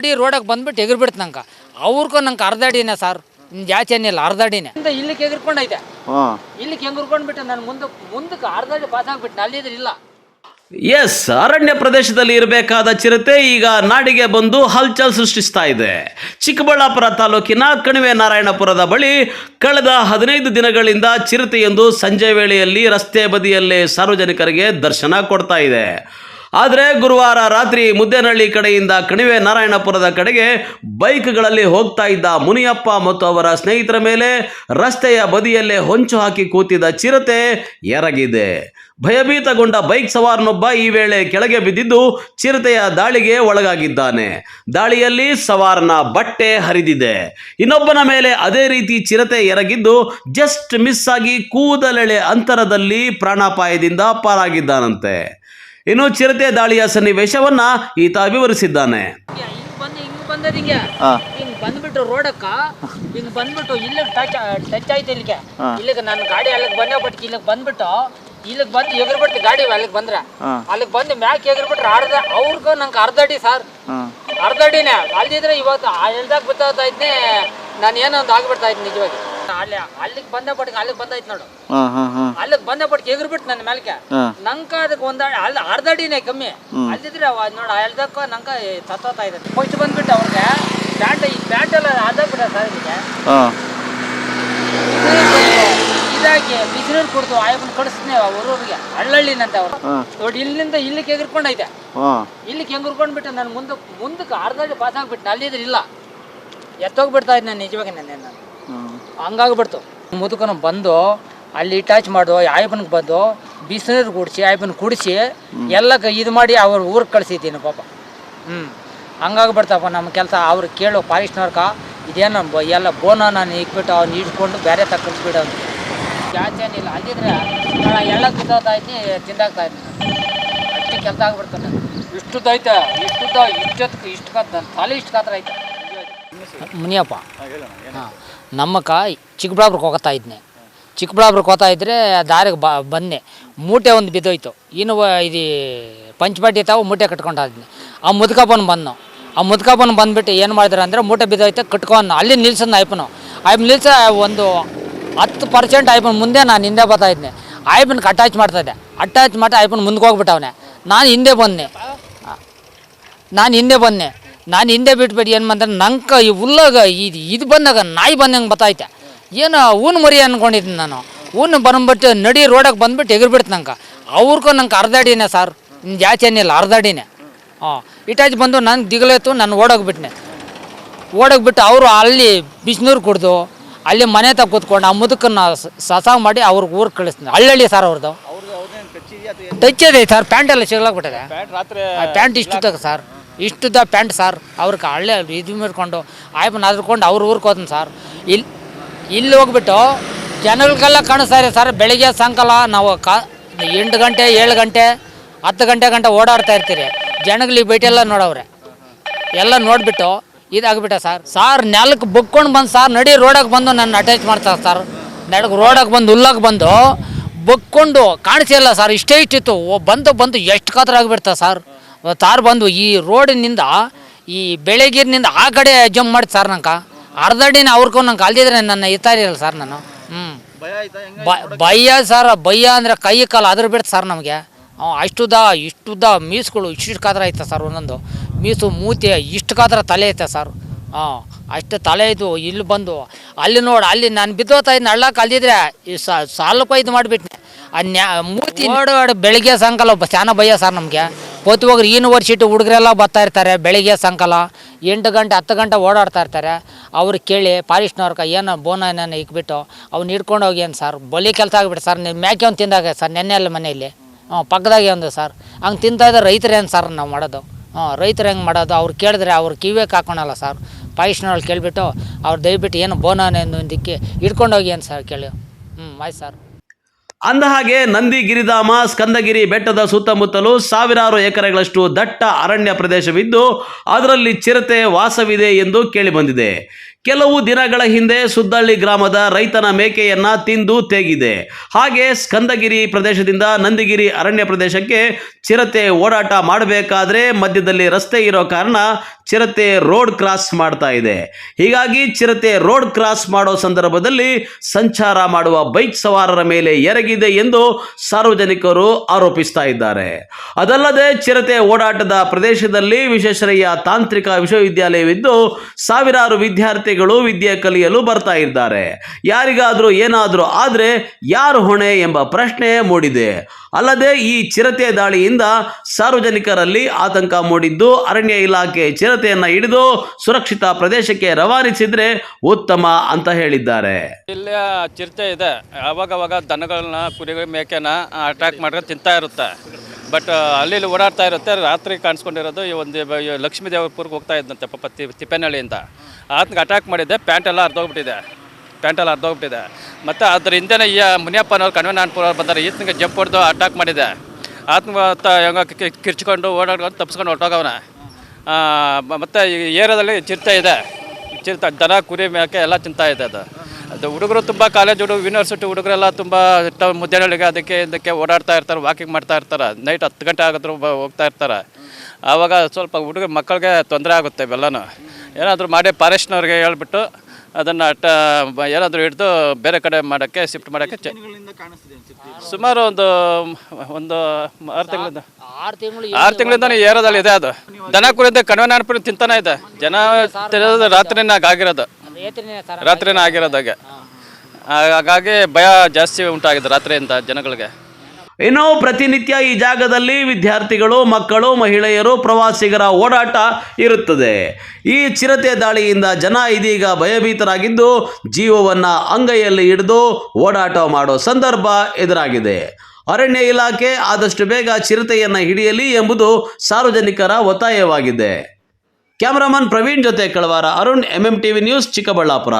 ಇಡೀ ರೋಡಕ್ಕೆ ಬಂದ್ಬಿಟ್ಟು ಎಗರ್ಬಿಡ್ತು ನಂಗೆ ಅವ್ರಿಗೂ ನಂಗೆ ಅರ್ಧ ಅಡಿನೇ ಸರ್ ಜಾಸ್ತಿ ಏನಿಲ್ಲ ಅರ್ಧ ಅಡಿನೇ ಇಲ್ಲಿಗೆ ಎಗರ್ಕೊಂಡೈತೆ ಇಲ್ಲಿಗೆ ಎಗರ್ಕೊಂಡ್ಬಿಟ್ಟು ನಾನು ಮುಂದಕ್ಕೆ ಅರ್ಧ ಅಡಿ ಪಾಸ್ ಆಗ್ಬಿಟ್ಟು ಅಲ್ಲಿದ್ರೆ ಇಲ್ಲ. ಎಸ್, ಅರಣ್ಯ ಪ್ರದೇಶದಲ್ಲಿ ಇರಬೇಕಾದ ಚಿರತೆ ಈಗ ನಾಡಿಗೆ ಬಂದು ಹಲ್ಚಲ್ ಸೃಷ್ಟಿಸ್ತಾ ಇದೆ. ಚಿಕ್ಕಬಳ್ಳಾಪುರ ತಾಲೂಕಿನ ಕಣಿವೆ ನಾರಾಯಣಪುರದ ಬಳಿ ಕಳೆದ 15 ದಿನಗಳಿಂದ ಚಿರತೆಯೊಂದು ಸಂಜೆ ವೇಳೆಯಲ್ಲಿ ರಸ್ತೆ ಬದಿಯಲ್ಲೇ ಸಾರ್ವಜನಿಕರಿಗೆ ದರ್ಶನ ಕೊಡ್ತಾ ಇದೆ. ಆದರೆ ಗುರುವಾರ ರಾತ್ರಿ ಮುದ್ದೇನಹಳ್ಳಿ ಕಡೆಯಿಂದ ಕಣಿವೆ ನಾರಾಯಣಪುರದ ಕಡೆಗೆ ಬೈಕ್ಗಳಲ್ಲಿ ಹೋಗ್ತಾ ಇದ್ದ ಮುನಿಯಪ್ಪ ಮತ್ತು ಅವರ ಸ್ನೇಹಿತರ ಮೇಲೆ ರಸ್ತೆಯ ಬದಿಯಲ್ಲೇ ಹೊಂಚು ಹಾಕಿ ಕೂತಿದ್ದ ಚಿರತೆ ಎರಗಿದೆ. ಭಯಭೀತಗೊಂಡ ಬೈಕ್ ಸವಾರನೊಬ್ಬ ಈ ವೇಳೆ ಕೆಳಗೆ ಬಿದ್ದಿದ್ದು ಚಿರತೆಯ ದಾಳಿಗೆ ಒಳಗಾಗಿದ್ದಾನೆ. ದಾಳಿಯಲ್ಲಿ ಸವಾರನ ಬಟ್ಟೆ ಹರಿದಿದೆ. ಇನ್ನೊಬ್ಬನ ಮೇಲೆ ಅದೇ ರೀತಿ ಚಿರತೆ ಎರಗಿದ್ದು ಜಸ್ಟ್ ಮಿಸ್ ಆಗಿ ಕೂದಲೆಳೆ ಅಂತರದಲ್ಲಿ ಪ್ರಾಣಾಪಾಯದಿಂದ ಪಾರಾಗಿದ್ದಾನಂತೆ. ಇನ್ನು ಚಿರತೆ ದಾಳಿಯ ಸನ್ನಿವೇಶವನ್ನ ಈತ ವಿವರಿಸಿದ್ದಾನೆ. ಹಿಂಗ್ ಬಂದ್ಬಿಟ್ಟು ರೋಡಕ್ಕ ಹಿಂಗ್ ಬಂದ್ಬಿಟ್ಟು ಇಲ್ಲಿಗೆ ಟಚ್ ಆಯ್ತು ಇಲ್ಲಿಗೆ ನನ್ನ ಗಾಡಿ ಅಲ್ಲಿಗೆ ಬಂದೇ ಬಟ್ ಇಲ್ಲಿಗೆ ಬಂದ್ಬಿಟ್ಟು ಇಲ್ಲಿಗೆ ಬಂದು ಎಗರ್ಬಿಡ್ತು ಗಾಡಿ ಅಲ್ಲಿಗೆ ಬಂದ್ರೆ ಅಲ್ಲಿಗೆ ಬಂದು ಮ್ಯಾಕ್ ಎಗರ್ಬಿಟ್ರೆ ಅವ್ರಿಗೂ ನಂಗೆ ಅರ್ಧ ಅಡಿ ಸರ್ ಅರ್ಧ ಅಡಿನೇ ಅಲ್ದಿದ್ರೆ ಇವತ್ತು ಎಲ್ದಾಗ ಬಿಡ್ತಾ ಇದ್ನೇ ನಾನು ಏನೋ ಒಂದು ಆಗ್ಬಿಡ್ತಾ ಇದ್ದೆ ನಿಜವಾಗಿ. ಅಲ್ಲಿಗೆ ಬಂದ ಪಟ್ಟಿಗೆ ಅಲ್ಲಿಗೆ ಬಂದಾಯ್ತು ನೋಡು ಅಲ್ಲಿಗೆ ಬಂದ ಪಟ್ಟಿಗೆ ಎಗರ್ಬಿಟ್ಟು ನನ್ನ ಮೇಲ್ಕೆ ನಂಕ ಅದಕ್ಕೆ ಅಲ್ಲಿ ಅರ್ಧ ಅಡಿನೇ ಕಮ್ಮಿ ಅಲ್ಲಿದ್ರೆ ನೋಡ ಎಲ್ದಕ್ಕ ನಂಕ ತತ್ತೋತಾ ಇದೆ. ಫಸ್ಟ್ ಬಂದ್ಬಿಟ್ಟು ಅವ್ರಿಗೆ ಪ್ಯಾಂಟ್ ಎಲ್ಲ ಅದಾಗ್ಬಿಟ್ಟ ಸರ್ ಇದಕ್ಕೆ ಇದಾಗಿ ಬಿಸಿನೀರು ಕುಡ್ದು ಆಯಪ್ಪನ ಕಡಿಸ್ತೀನಿ ಊರೂರಿಗೆ ಹಳ್ಳಳ್ಳಿನಂತ ಅವ್ರು ನೋಡಿ ಇಲ್ಲಿಂದ ಇಲ್ಲಿಗೆ ಎಗರ್ಕೊಂಡೈತೆ ಇಲ್ಲಿಗೆ ಎಗರ್ಕೊಂಡ್ಬಿಟ್ಟು ನಾನು ಮುಂದಕ್ಕೆ ಅರ್ಧ ಅಡಿ ಪಾಸ್ ಆಗ್ಬಿಟ್ಟು ಅಲ್ಲಿದ್ರೆ ಇಲ್ಲ ಎತ್ತೋಗ್ಬಿಡ್ತಾ ಇದ್ದೆ ನಾನು ನಿಜವಾಗಿ ನಾನು ಹಂಗಾಗ್ಬಿಡ್ತು. ಮುದುಕನ ಬಂದು ಅಲ್ಲಿ ಟಚ್ ಮಾಡು ಆಯಪ್ಪನಿಗೆ ಬಂದು ಬಿಸಿನೀರು ಕುಡಿಸಿ ಆಯಪ್ಪನ ಕುಡಿಸಿ ಎಲ್ಲ ಇದು ಮಾಡಿ ಅವ್ರ ಊರಿಗೆ ಕಳಿಸಿದ್ದೀನಿ ಪಾಪ. ಹಂಗಾಗ್ಬಿಡ್ತಪ್ಪ ನಮ್ಮ ಕೆಲಸ. ಅವ್ರು ಕೇಳು ಫಾರೆಸ್ಟ್ನವ್ರಕ ಇದೇನು ಎಲ್ಲ ಬೋನ ನಾನು ಇಕ್ಬಿಟ್ಟು ಅವ್ನು ಇಟ್ಕೊಂಡು ಬೇರೆ ತಕ್ಕಿಸ್ಬಿಡ ಅಂತ ಜಾಸ್ತಿ ಏನಿಲ್ಲ ಅಲ್ಲಿದ್ರೆ ಎಲ್ಲ ಬಿದ್ದೋಗ್ತಾ ಇದ್ದೀನಿ ತಿಂದಾಗ್ತಾ ಇದ್ದೀನಿ ಅಷ್ಟು ಕೆಲಸ ಆಗ್ಬಿಡ್ತಾನೆ. ಇಷ್ಟುದೈತೆ ಇಷ್ಟು ಕತ್ತ ತಲೆ ಇಷ್ಟು ಕಾತ್ರ ಐತೆ. ಮುನಿಯಪ್ಪ ನಮ್ಮಕ್ಕ ಚಿಕ್ಕಬಳ್ಳಾಪುರಕ್ಕೆ ಹೋಗ್ತಾ ಇದ್ನೆ. ಚಿಕ್ಕಬಳ್ಳಾಪುರಕ್ಕೆ ಹೋಗ್ತಾ ಇದ್ದರೆ ದಾರಿಗೆ ಬಂದೆ ಮೂಟೆ ಒಂದು ಬಿದ್ದೋಯ್ತು. ಇನ್ನು ಇದು ಪಂಚಪಾಟಿ ತಾವು ಮೂಟೆ ಕಟ್ಕೊಂಡು ಇದ್ನಿ. ಆ ಮುದ್ಕಪ್ಪನ ಬಂದು ಆ ಮುದ್ಕಪ್ಪನ ಬಂದುಬಿಟ್ಟು ಏನು ಮಾಡಿದ್ರು ಅಂದರೆ ಮೂಟೆ ಬಿದ್ದೋಯ್ತು ಕಟ್ಕೊಂಡು ಅಲ್ಲಿ ನಿಲ್ಸಂದು ಆಯ್ಪನು ನಿಲ್ಸ ಒಂದು 10% ಆಯ್ಪನ ಮುಂದೆ ನಾನು ಹಿಂದೆ ಬರ್ತಾ ಇದ್ದೆ. ಆಯ್ಪನ್ಗೆ ಅಟ್ಯಾಚ್ ಮಾಡ್ತಾಯಿದ್ದೆ. ಅಟ್ಯಾಚ್ ಮಾಡಿ ಆಯ್ಪನ ಮುಂದೆ ಹೋಗ್ಬಿಟ್ಟವನೆ. ನಾನು ಹಿಂದೆ ಬಂದೆ ನಾನು ಹಿಂದೆ ಬಿಟ್ಬಿಟ್ಟು ಏನು ಮಾಡ್ತಾರೆ ನಂಗೆ ಈ ಹುಲ್ಲಾಗ ಇದು ಬಂದಾಗ ನಾಯಿ ಬಂದಂಗೆ ಬತ್ತೈತೆ. ಏನು ಊನು ಮರಿ ಅಂದ್ಕೊಂಡಿದ್ದೀನಿ ನಾನು. ಊನು ಬಂದ್ಬಿಟ್ಟು ನಡಿ ರೋಡಕ್ಕೆ ಬಂದ್ಬಿಟ್ಟು ಎಗರ್ಬಿಡ್ತು ನಂಗೆ ಅವ್ರಿಗೂ ನಂಗೆ ಅರ್ಧ ಅಡಿನೇ ಸರ್ ಜಾಸ್ತಿ ಏನಿಲ್ಲ ಅರ್ಧ ಅಡಿನೇ. ಇಟಾಚ್ ಬಂದು ನಾನು ದಿಗಲೇತು ನಾನು ಓಡೋಗ್ಬಿಟ್ಟು ಅವರು ಅಲ್ಲಿ ಬಿಸಿನೀರು ಕುಡ್ದು ಅಲ್ಲಿ ಮನೆ ತಗ ಕೂತ್ಕೊಂಡು ಆ ಮುದುಕನ್ನ ಸಸಾಗ ಮಾಡಿ ಅವ್ರಿಗೆ ಊರಿಗೆ ಕಳಿಸ್ತೀನಿ. ಹಳ್ಳಿ ಸರ್ ಅವ್ರದ್ದು ಟಚ್ ಇದೆ ಸರ್. ಪ್ಯಾಂಟ್ ಎಲ್ಲ ಸಿಗ್ಲಾಕ್ಬಿಟ್ಟಿದೆ. ಪ್ಯಾಂಟ್ ಇಷ್ಟುದಾಗ ಸರ್ ಇಷ್ಟುದ್ದ ಪ್ಯಾಂಟ್ ಸರ್. ಅವ್ರಿಗೆ ಹಳ್ಳಿ ಇದು ಮಾಡ್ಕೊಂಡು ಆಯ್ಪನ ಅದ್ಕೊಂಡು ಅವ್ರ ಊರಿಗೆ ಹೋದನು ಸರ್. ಇಲ್ಲಿ ಹೋಗ್ಬಿಟ್ಟು ಜನಗಳಿಗೆಲ್ಲ ಕಾಣಿಸ್ತಾ ಇದೆ ಸರ್. ಬೆಳಿಗ್ಗೆ ಸಾಯಂಕಾಲ ನಾವು 8 ಗಂಟೆ 7 ಗಂಟೆ 10 ಗಂಟೆ ಓಡಾಡ್ತಾ ಇರ್ತೀರಿ. ಜನಗಳಿಗೆ ಭೇಟಿಯೆಲ್ಲ ನೋಡವ್ರೆ ಎಲ್ಲ ನೋಡಿಬಿಟ್ಟು ಇದಾಗ್ಬಿಟ್ಟ ಸರ್ ನೆಲಕ್ಕೆ ಬುಕ್ಕೊಂಡು ಬಂದು ಸರ್ ನಡಿ ರೋಡಕ್ಕೆ ಬಂದು ನನ್ನ ಅಟ್ಯಾಚ್ ಮಾಡ್ತಾರೆ ಸರ್. ರೋಡಕ್ಕೆ ಬಂದು ಹುಲ್ಲಾಗ ಬಂದು ಬುಕ್ಕೊಂಡು ಕಾಣಿಸಿಲ್ಲ ಸರ್. ಇಷ್ಟಿತ್ತು ಬಂದು ಎಷ್ಟು ಕಾತರ ಆಗಿಬಿಡ್ತಾ ಸರ್. ತಾರು ಬಂದು ಈ ರೋಡಿನಿಂದ ಈ ಬೆಳಗಿರಿನಿಂದ ಆ ಕಡೆ ಜಂಪ್ ಮಾಡಿ ಸರ್ ನಂಗೆ ಅರ್ಧ ಅಡಿನ ಅವ್ರಿಗೂ ನಂಗೆ ಅಲ್ದಿದ್ರೆ ನನ್ನ ಇರಲ್ಲ ಸರ್ ನಾನು. ಭಯ ಸರ್. ಭಯ ಅಂದರೆ ಕೈ ಕಾಲು ಅದ್ರ ಬಿಡ್ತು ಸರ್ ನಮಗೆ. ಇಷ್ಟುದ್ದ ಮೀಸುಗಳು ಇಷ್ಟು ಕಾತರ ಐತೆ ಸರ್. ಒಂದೊಂದು ಮೀಸು ಮೂತಿ ಇಷ್ಟು ಕಾತರ ತಲೆ ಐತೆ ಸರ್. ಅಷ್ಟು ತಲೆ ಇದು ಇಲ್ಲಿ ಬಂದು ಅಲ್ಲಿ ನೋಡಿ ಅಲ್ಲಿ ನಾನು ಬಿದ್ದೋತಾ ಇದ್ದೀನಿ ಹಳ್ಳಕ್ಕೆ ಅಲ್ದಿದ್ರೆ ಸಾಲಕ್ಕೂ ಇದು ಮಾಡಿಬಿಟ್ನೆ. ಮೂತಿ ನೋಡಿ ಬೆಳಿಗ್ಗೆ ಸಾಯಂಕಾಲ ಶಾನ ಭಯ ಸರ್ ನಮಗೆ. ಹೋಗ್ರಿ ಯೂನಿವರ್ಸಿಟಿ ಹುಡುಗರೆಲ್ಲ ಬರ್ತಾ ಇರ್ತಾರೆ ಬೆಳಿಗ್ಗೆ ಸಾಯಂಕಾಲ 8 ಗಂಟೆ 10 ಗಂಟೆ ಓಡಾಡ್ತಾ ಇರ್ತಾರೆ. ಅವ್ರಿಗೆ ಕೇಳಿ ಫಾರೆಸ್ಟ್ನವ್ರಿಗೆ ಏನೋ ಬೋನ ಏನೇನು ಇಕ್ಬಿಟ್ಟು ಅವ್ನು ಹಿಡ್ಕೊಂಡು ಹೋಗಿ ಏನು ಸರ್ ಬಲಿ ಕೆಲಸ ಆಗಿಬಿಟ್ಟು ಸರ್. ಮ್ಯಾಕೆ ಒಂದು ತಿಂದಾಗ ಸರ್ ನೆನ್ನೆ ಎಲ್ಲ ಮನೆಯಲ್ಲಿ ಪಕ್ಕದಾಗೆ ಒಂದು ಸರ್ ಹಂಗೆ ತಿಂತಾಯಿದ್ರೆ ರೈತರು ಏನು ಸರ್ ನಾವು ಮಾಡೋದು. ರೈತರು ಹೆಂಗೆ ಮಾಡೋದು ಅವ್ರು ಕೇಳಿದ್ರೆ ಅವ್ರು ಕಿವಿಗೆ ಹಾಕೋಣಲ್ಲ ಸರ್. ಫಾರೆಸ್ಟ್ನವ್ರು ಕೇಳಿಬಿಟ್ಟು ಅವ್ರು ದಯವಿಟ್ಟು ಏನು ಬೋನ ದಿಕ್ಕಿ ಹಿಡ್ಕೊಂಡು ಹೋಗಿ ಏನು ಸರ್ ಕೇಳಿ. ಆಯ್ತು ಸರ್. ಅಂದಹಾಗೆ ನಂದಿ ಗಿರಿಧಾಮ ಸ್ಕಂದಗಿರಿ ಬೆಟ್ಟದ ಸುತ್ತಮುತ್ತಲೂ ಸಾವಿರಾರು ಎಕರೆಗಳಷ್ಟು ದಟ್ಟ ಅರಣ್ಯ ಪ್ರದೇಶವಿದ್ದು ಅದರಲ್ಲಿ ಚಿರತೆ ವಾಸವಿದೆ ಎಂದು ಕೇಳಿಬಂದಿದೆ. ಕೆಲವು ದಿನಗಳ ಹಿಂದೆ ಸುದ್ದಳ್ಳಿ ಗ್ರಾಮದ ರೈತನ ಮೇಕೆಯನ್ನ ತಿಂದು ತೇಗಿದೆ. ಹಾಗೆ ಸ್ಕಂದಗಿರಿ ಪ್ರದೇಶದಿಂದ ನಂದಿಗಿರಿ ಅರಣ್ಯ ಪ್ರದೇಶಕ್ಕೆ ಚಿರತೆ ಓಡಾಟ ಮಾಡಬೇಕಾದ್ರೆ ಮಧ್ಯದಲ್ಲಿ ರಸ್ತೆ ಇರೋ ಕಾರಣ ಚಿರತೆ ರೋಡ್ ಕ್ರಾಸ್ ಮಾಡ್ತಾ ಇದೆ. ಹೀಗಾಗಿ ಚಿರತೆ ರೋಡ್ ಕ್ರಾಸ್ ಮಾಡೋ ಸಂದರ್ಭದಲ್ಲಿ ಸಂಚಾರ ಮಾಡುವ ಬೈಕ್ ಸವಾರರ ಮೇಲೆ ಎರಗಿದೆ ಎಂದು ಸಾರ್ವಜನಿಕರು ಆರೋಪಿಸ್ತಾ ಇದ್ದಾರೆ. ಅದಲ್ಲದೆ ಚಿರತೆ ಓಡಾಟದ ಪ್ರದೇಶದಲ್ಲಿ ವಿಶ್ವೇಶ್ವರಯ್ಯ ತಾಂತ್ರಿಕ ವಿಶ್ವವಿದ್ಯಾಲಯವಿದ್ದು ಸಾವಿರಾರು ವಿದ್ಯಾರ್ಥಿಗಳು ವಿದ್ಯೆ ಕಲಿಯಲು ಬರ್ತಾ ಇದ್ದಾರೆ. ಯಾರಿಗಾದ್ರೂ ಏನಾದ್ರೂ ಆದ್ರೆ ಯಾರು ಹೊಣೆ ಎಂಬ ಪ್ರಶ್ನೆ ಮೂಡಿದೆ. ಅಲ್ಲದೆ ಈ ಚಿರತೆ ದಾಳಿಯಿಂದ ಸಾರ್ವಜನಿಕರಲ್ಲಿ ಆತಂಕ ಮೂಡಿದ್ದು ಅರಣ್ಯ ಇಲಾಖೆ ಚಿರತೆಯನ್ನ ಹಿಡಿದು ಸುರಕ್ಷಿತ ಪ್ರದೇಶಕ್ಕೆ ರವಾನಿಸಿದ್ರೆ ಉತ್ತಮ ಅಂತ ಹೇಳಿದ್ದಾರೆ. ಇಲ್ಲಿ ಚಿರತೆ ಇದೆ, ಅವಾಗವಾಗ ದನಗಳನ್ನ ಕುರಿಗಳ ಮೇಕೆನ ಅಟ್ಯಾಕ್ ಮಾಡಿದ್ರೆ ತಿಂತಾ ಇರುತ್ತೆ. ಬಟ್ ಅಲ್ಲಿ ಓಡಾಡ್ತಾ ಇರುತ್ತೆ. ರಾತ್ರಿ ಕಾಣಿಸ್ಕೊಂಡಿರೋದು ಈ ಒಂದು ಲಕ್ಷ್ಮೀ ದೇವಪುರಕ್ಕೆ ಹೋಗ್ತಾ ಇದ್ದಂತೆ ಪಾಪ ತಿಪ್ಪೇನಹಳ್ಳಿಯಿಂದ. ಆತನಿಗೆ ಅಟ್ಯಾಕ್ ಮಾಡಿದ್ದೆ, ಪ್ಯಾಂಟೆಲ್ಲ ಅರ್ಧೋಗ್ಬಿಟ್ಟಿದೆ. ಮತ್ತು ಅದ್ರ ಹಿಂದೆನೇ ಈ ಮುನಿಯಪ್ಪನವ್ರು ಕಣ್ವನಾನ್ಪುರವ್ರು ಬಂದರೆ ಈತನಿಗೆ ಜಂಪ್ ಹೊಡೆದು ಅಟ್ಯಾಕ್ ಮಾಡಿದೆ. ಆತನ ಹೆಂಗ ಕಿರ್ಚ್ಕೊಂಡು ಓಡಾಡ್ಕೊಂಡು ತಪ್ಪಿಸ್ಕೊಂಡು ಹೊರಟೋಗವನ. ಮತ್ತು ಈ ಏರಿಯಾದಲ್ಲಿ ಚಿರತೆ ಇದೆ. ಚಿರತೆ ದನ ಕುರಿ ಮೇಕೆ ಎಲ್ಲ ತಿಂತಾ ಇದೆ. ಅದು ಹುಡುಗರು ತುಂಬ ಕಾಲೇಜ್ ಹುಡುಗರು ಯೂನಿವರ್ಸಿಟಿ ಹುಡುಗರೆಲ್ಲ ತುಂಬ ಮುದ್ದೆಗಳಿಗೆ ಇದಕ್ಕೆ ಓಡಾಡ್ತಾ ಇರ್ತಾರೆ, ವಾಕಿಂಗ್ ಮಾಡ್ತಾ ಇರ್ತಾರೆ. ನೈಟ್ 10 ಗಂಟೆ ಆಗಿದ್ರು ಹೋಗ್ತಾ ಇರ್ತಾರೆ. ಆವಾಗ ಸ್ವಲ್ಪ ಹುಡುಗರು ಮಕ್ಕಳಿಗೆ ತೊಂದರೆ ಆಗುತ್ತೆ. ಇವೆಲ್ಲನೂ ಏನಾದರೂ ಮಾಡಿ ಫಾರೆಸ್ಟ್ನವ್ರಿಗೆ ಹೇಳ್ಬಿಟ್ಟು ಅದನ್ನು ಏನಾದರೂ ಹಿಡಿದು ಬೇರೆ ಕಡೆ ಮಾಡೋಕ್ಕೆ ಶಿಫ್ಟ್ ಮಾಡೋಕ್ಕೆ ಸುಮಾರು ಒಂದು 6 ತಿಂಗಳಿಂದ ಏರಿಯಾದಲ್ಲಿ ಇದೆ. ಅದು ದನ ಕುರಿಯಿಂದ ಕಣ್ವನಾನ್ಪುರ ತಿಂತಾನೆ ಇದೆ. ಜನ ರಾತ್ರಿನೇ ಆಗಿರೋದು. ಹಾಗಾಗಿ ಭಯ ಜಾಸ್ತಿ ಉಂಟಾಗಿದೆ ರಾತ್ರಿಯಿಂದ ಜನಗಳಿಗೆ. ಇನ್ನು ಪ್ರತಿನಿತ್ಯ ಈ ಜಾಗದಲ್ಲಿ ವಿದ್ಯಾರ್ಥಿಗಳು, ಮಕ್ಕಳು, ಮಹಿಳೆಯರು, ಪ್ರವಾಸಿಗರ ಓಡಾಟ ಇರುತ್ತದೆ. ಈ ಚಿರತೆ ದಾಳಿಯಿಂದ ಜನ ಇದೀಗ ಭಯಭೀತರಾಗಿದ್ದು ಜೀವವನ್ನ ಅಂಗೈಯಲ್ಲಿ ಹಿಡಿದು ಓಡಾಟ ಮಾಡೋ ಸಂದರ್ಭ ಎದುರಾಗಿದೆ. ಅರಣ್ಯ ಇಲಾಖೆ ಆದಷ್ಟು ಬೇಗ ಚಿರತೆಯನ್ನ ಹಿಡಿಯಲಿ ಎಂಬುದು ಸಾರ್ವಜನಿಕರ ಒತ್ತಾಯವಾಗಿದೆ. ಕ್ಯಾಮರಾಮನ್ ಪ್ರವೀಣ್ ಜೊತೆ ಕಳವಾರ ಅರುಣ್, MMTV ನ್ಯೂಸ್, ಚಿಕ್ಕಬಳ್ಳಾಪುರ.